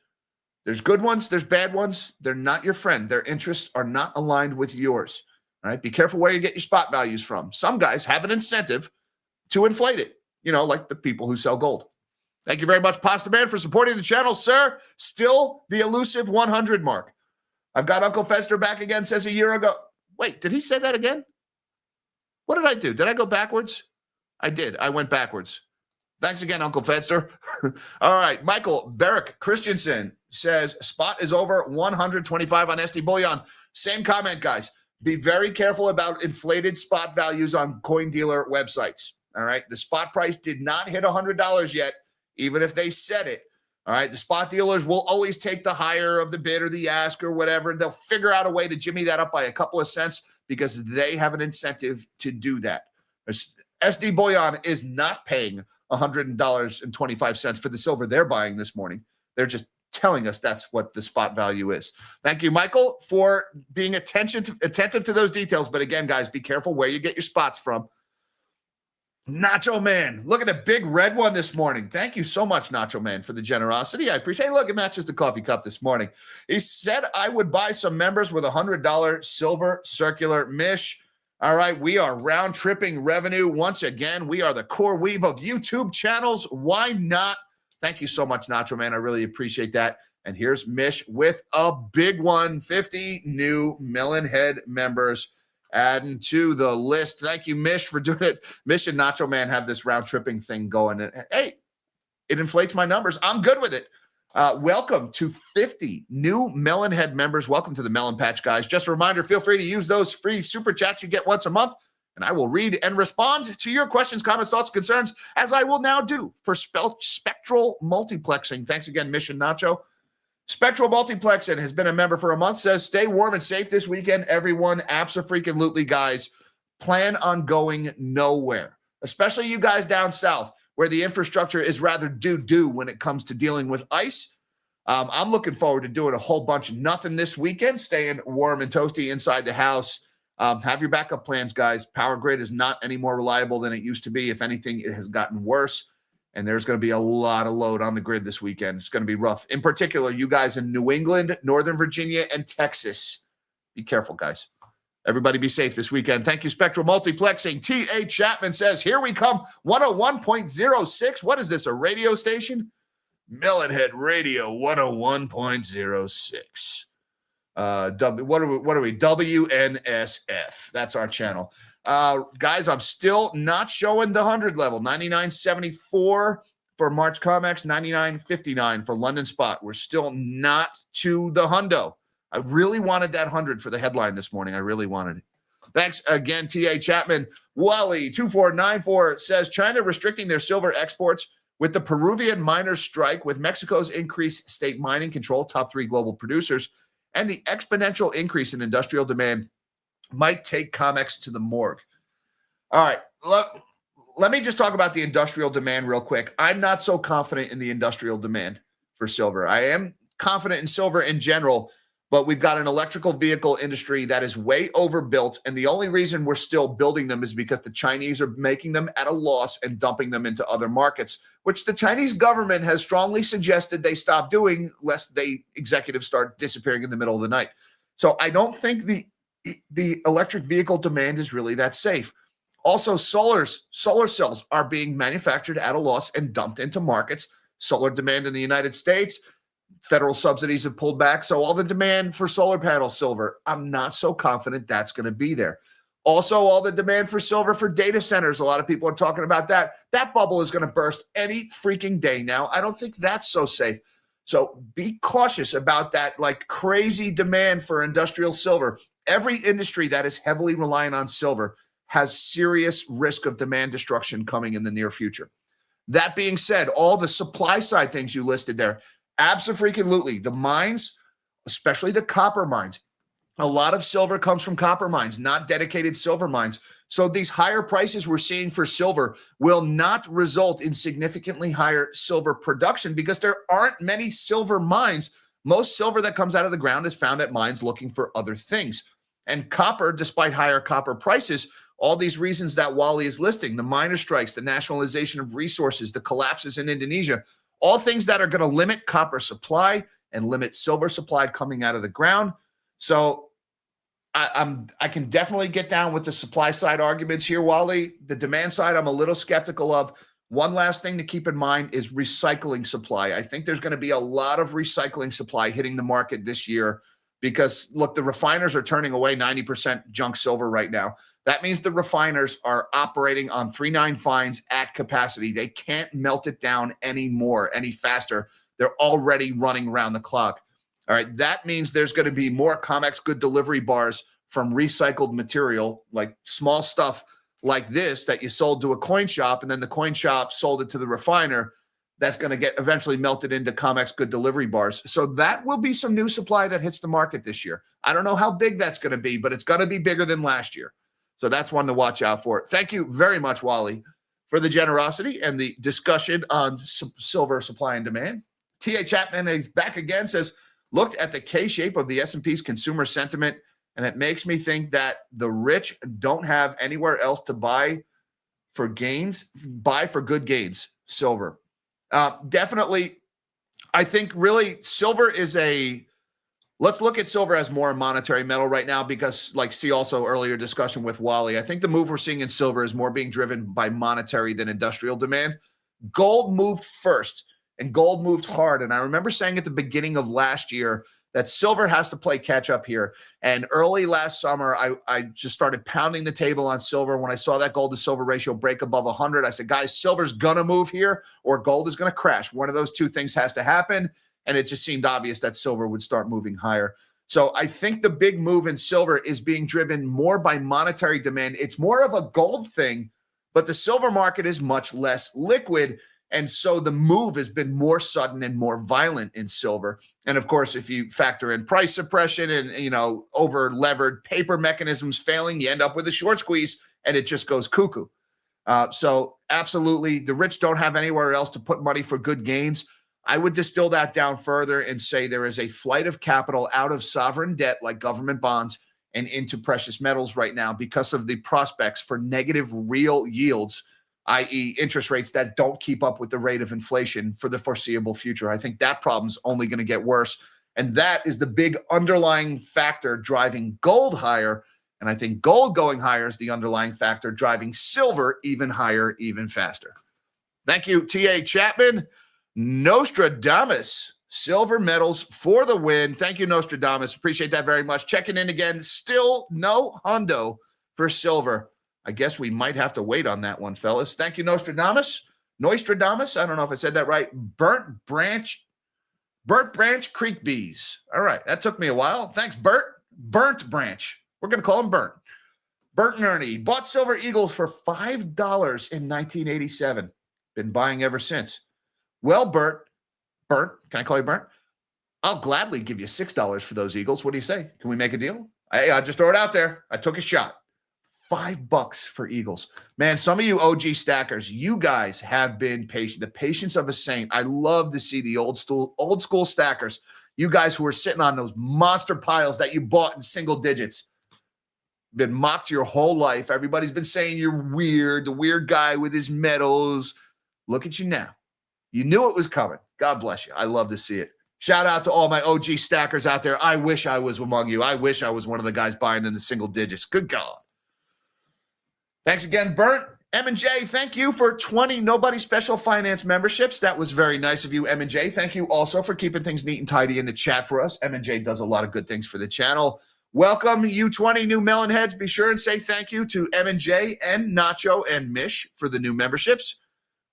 there's good ones, there's bad ones. They're not your friend. Their interests are not aligned with yours. All right, be careful where you get your spot values from. Some guys have an incentive to inflate it, you know, like the people who sell gold. Thank you very much, Pasta Man, for supporting the channel, sir. Still the elusive 100 mark. I've got Uncle Fester back again, says a year ago. Wait, did he say that again? What did I do? Did I go backwards? I did. I went backwards. Thanks again, Uncle Fenster. All right. Michael Barrick Christensen says, spot is over 125 on SD Bullion. Same comment, guys. Be very careful about inflated spot values on coin dealer websites. All right. The spot price did not hit $100 yet, even if they said it. All right. The spot dealers will always take the higher of the bid or the ask or whatever. They'll figure out a way to jimmy that up by a couple of cents because they have an incentive to do that. SD Bullion is not paying $100.25 for the silver they're buying this morning. They're just telling us that's what the spot value is. Thank you, Michael, for being attentive to those details. But again, guys, be careful where you get your spots from. Nacho Man, look at a big red one this morning. Thank you so much, Nacho Man, for the generosity. I appreciate it. Look, it matches the coffee cup this morning. He said I would buy some members with $100 silver circular Mish. All right, we are round-tripping revenue. Once again, we are the core weave of YouTube channels. Why not? Thank you so much, Nacho Man. I really appreciate that. And here's Mish with a big one, 50 new Melonhead members adding to the list. Thank you, Mish, for doing it. Mish and Nacho Man have this round-tripping thing going. And, hey, it inflates my numbers. I'm good with it. Welcome to 50 new Melonhead members. Welcome to the Melon Patch, guys. Just a reminder, feel free to use those free super chats you get once a month, and I will read and respond to your questions, comments, thoughts, concerns, as I will now do for Spectral Multiplexing. Thanks again, Mission Nacho. Spectral Multiplexing has been a member for a month, says, stay warm and safe this weekend, everyone. Abso-freaking-lutely, guys. Plan on going nowhere, especially you guys down south, where the infrastructure is rather doo-doo when it comes to dealing with ice. I'm looking forward to doing a whole bunch of nothing this weekend, staying warm and toasty inside the house. Have your backup plans, guys. Power grid is not any more reliable than it used to be. If anything, it has gotten worse, and there's going to be a lot of load on the grid this weekend. It's going to be rough. In particular, you guys in New England, Northern Virginia, and Texas. Be careful, guys. Everybody be safe this weekend. Thank you, Spectral Multiplexing. T.A. Chapman says, here we come, 101.06. What is this, a radio station? Melonhead Radio 101.06. What are we? WNSF. That's our channel. Guys, I'm still not showing the 100 level. 99.74 for March COMEX, 99.59 for London Spot. We're still not to the hundo. I really wanted that 100 for the headline this morning. I really wanted it. Thanks again, T.A. Chapman. Wally2494 says China restricting their silver exports with the Peruvian miners' strike, with Mexico's increased state mining control, top 3 global producers, and the exponential increase in industrial demand might take COMEX to the morgue. All right, let me just talk about the industrial demand real quick. I'm not so confident in the industrial demand for silver. I am confident in silver in general, but we've got an electrical vehicle industry that is way overbuilt, and the only reason we're still building them is because the Chinese are making them at a loss and dumping them into other markets, which the Chinese government has strongly suggested they stop doing lest they executives start disappearing in the middle of the night. So I don't think the electric vehicle demand is really that safe. Also, solar cells are being manufactured at a loss and dumped into markets. Solar demand in the United States, federal subsidies have pulled back. So all the demand for solar panel silver, I'm not so confident that's going to be there. Also, all the demand for silver for data centers, a lot of people are talking about that. That bubble is going to burst any freaking day now. I don't think that's so safe. So be cautious about that, like crazy demand for industrial silver. Every industry that is heavily reliant on silver has serious risk of demand destruction coming in the near future. That being said, all the supply side things you listed there, absolutely. The mines, especially the copper mines, a lot of silver comes from copper mines, not dedicated silver mines. So these higher prices we're seeing for silver will not result in significantly higher silver production because there aren't many silver mines. Most silver that comes out of the ground is found at mines looking for other things. And copper, despite higher copper prices, all these reasons that Wally is listing, the miner strikes, the nationalization of resources, the collapses in Indonesia, all things that are going to limit copper supply and limit silver supply coming out of the ground. So I can definitely get down with the supply side arguments here, Wally. The demand side, I'm a little skeptical of. One last thing to keep in mind is recycling supply. I think there's going to be a lot of recycling supply hitting the market this year because, look, the refiners are turning away 90% junk silver right now. That means the refiners are operating on 3.9 fines at capacity. They can't melt it down anymore, any faster. They're already running around the clock. All right, that means there's going to be more COMEX good delivery bars from recycled material, like small stuff like this that you sold to a coin shop, and then the coin shop sold it to the refiner. That's going to get eventually melted into COMEX good delivery bars. So that will be some new supply that hits the market this year. I don't know how big that's going to be, but it's going to be bigger than last year. So that's one to watch out for. Thank you very much, Wally, for the generosity and the discussion on silver supply and demand. T.A. Chapman is back again, says, looked at the K-shape of the S&P's consumer sentiment, and it makes me think that the rich don't have anywhere else to buy for good gains, silver. Definitely, I think really silver is let's look at silver as more a monetary metal right now because, like, see also earlier discussion with Wally, I think the move we're seeing in silver is more being driven by monetary than industrial demand. Gold moved first, and gold moved hard. And I remember saying at the beginning of last year that silver has to play catch up here. And early last summer, I just started pounding the table on silver. When I saw that gold to silver ratio break above 100, I said, guys, silver's going to move here or gold is going to crash. One of those two things has to happen. And it just seemed obvious that silver would start moving higher. So I think the big move in silver is being driven more by monetary demand. It's more of a gold thing, but the silver market is much less liquid. And so the move has been more sudden and more violent in silver. And of course, if you factor in price suppression and, over levered paper mechanisms failing, you end up with a short squeeze and it just goes cuckoo. So absolutely, the rich don't have anywhere else to put money for good gains. I would distill that down further and say there is a flight of capital out of sovereign debt like government bonds and into precious metals right now because of the prospects for negative real yields, i.e. interest rates that don't keep up with the rate of inflation for the foreseeable future. I think that problem's only going to get worse. And that is the big underlying factor driving gold higher. And I think gold going higher is the underlying factor driving silver even higher, even faster. Thank you, T.A. Chapman. Nostradamus Silver medals for the win. Thank you, Nostradamus. Appreciate that very much. Checking in again. Still no hundo for silver. I guess we might have to wait on that one, fellas. Thank you, Nostradamus. Nostradamus. I don't know if I said that right. Burnt Branch Creek Bees. All right. That took me a while. Thanks, Bert. Burnt Branch. We're going to call him Burnt. Bert and Ernie bought Silver Eagles for $5 in 1987. Been buying ever since. Well, Bert, can I call you Bert? I'll gladly give you $6 for those Eagles. What do you say? Can we make a deal? Hey, I just throw it out there. I took a shot. $5 for Eagles. Man, some of you OG stackers, you guys have been patient. The patience of a saint. I love to see the old school stackers. You guys who are sitting on those monster piles that you bought in single digits. Been mocked your whole life. Everybody's been saying you're weird, the weird guy with his medals. Look at you now. You knew it was coming. God bless you. I love to see it. Shout out to all my OG stackers out there. I wish I was among you. I wish I was one of the guys buying in the single digits. Good God. Thanks again, Burnt. M&J, thank you for 20 Nobody Special Finance memberships. That was very nice of you, M&J. Thank you also for keeping things neat and tidy in the chat for us. M&J does a lot of good things for the channel. Welcome, you 20 new melon heads. Be sure and say thank you to M&J and Nacho and Mish for the new memberships.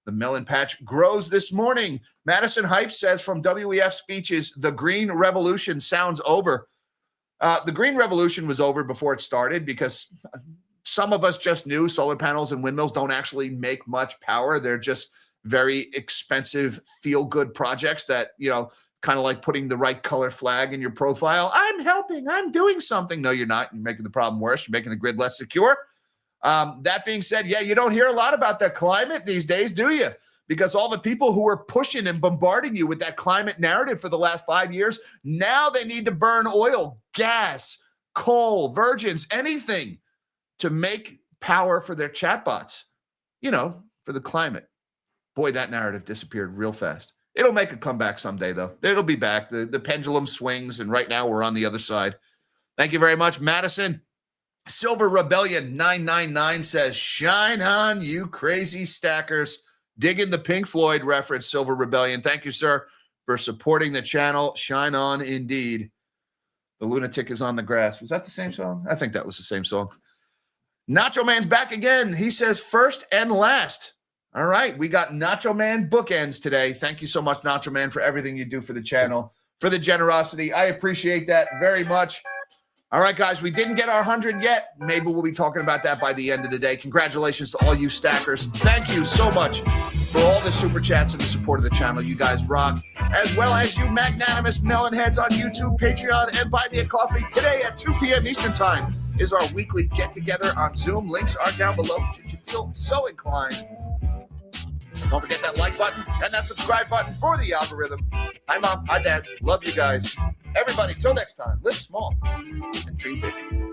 The melon patch grows this morning. Madison Hype says from WEF speeches, the Green Revolution sounds over. The Green Revolution was over before it started because some of us just knew solar panels and windmills don't actually make much power. They're just very expensive, feel-good projects that, you know, kind of like putting the right color flag in your profile. I'm helping. I'm doing something. No, you're not. You're making the problem worse. You're making the grid less secure. That being said, yeah, you don't hear a lot about the climate these days, do you? Because all the people who are pushing and bombarding you with that climate narrative for the last 5 years, now they need to burn oil, gas, coal, virgins, anything to make power for their chatbots, you know, for the climate. Boy, that narrative disappeared real fast. It'll make a comeback someday, though. It'll be back. The pendulum swings, and right now we're on the other side. Thank you very much, Madison. Silver Rebellion 999 says, shine on, you crazy stackers. Digging the Pink Floyd reference, Silver Rebellion. Thank you, sir, for supporting the channel. Shine on, indeed. The lunatic is on the grass. Was that the same song? I think that was the same song. Nacho Man's back again. He says first and last. All right, we got Nacho Man bookends today. Thank you so much, Nacho Man, for everything you do for the channel, for the generosity. I appreciate that very much. All right, guys, we didn't get our 100 yet. Maybe we'll be talking about that by the end of the day. Congratulations to all you stackers. Thank you so much for all the super chats and the support of the channel. You guys rock. As well as you magnanimous melon heads on YouTube, Patreon, and Buy Me a Coffee. Today at 2 p.m. Eastern Time is our weekly get-together on Zoom. Links are down below should you feel so inclined. Don't forget that like button and that subscribe button for the algorithm. Hi, Mom. Hi, Dad. Love you guys. Everybody, till next time, live small and dream big.